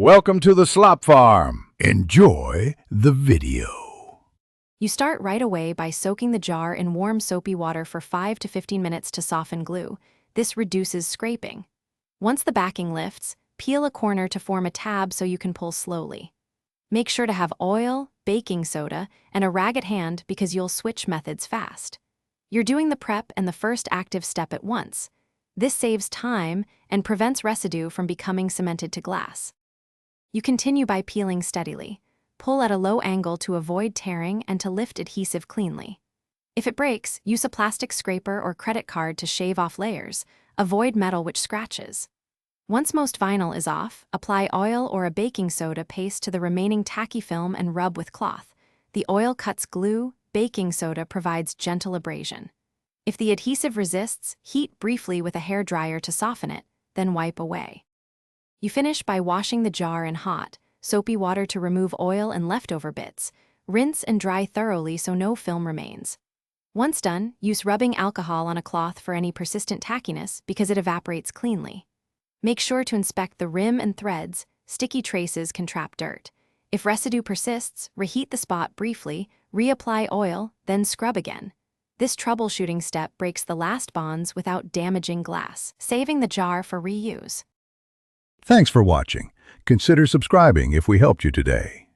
Welcome to the Slop Farm. Enjoy the video. You start right away by soaking the jar in warm soapy water for 5 to 15 minutes to soften glue. This reduces scraping. Once the backing lifts, peel a corner to form a tab so you can pull slowly. Make sure to have oil, baking soda, and a rag at hand because you'll switch methods fast. You're doing the prep and the first active step at once. This saves time and prevents residue from becoming cemented to glass. You continue by peeling steadily. Pull at a low angle to avoid tearing and to lift adhesive cleanly. If it breaks, use a plastic scraper or credit card to shave off layers. Avoid metal which scratches. Once most vinyl is off, apply oil or a baking soda paste to the remaining tacky film and rub with cloth. The oil cuts glue, baking soda provides gentle abrasion. If the adhesive resists, heat briefly with a hairdryer to soften it, then wipe away. You finish by washing the jar in hot, soapy water to remove oil and leftover bits. Rinse and dry thoroughly so no film remains. Once done, use rubbing alcohol on a cloth for any persistent tackiness because it evaporates cleanly. Make sure to inspect the rim and threads. Sticky traces can trap dirt. If residue persists, reheat the spot briefly, reapply oil, then scrub again. This troubleshooting step breaks the last bonds without damaging glass, saving the jar for reuse. Thanks for watching. Consider subscribing if we helped you today.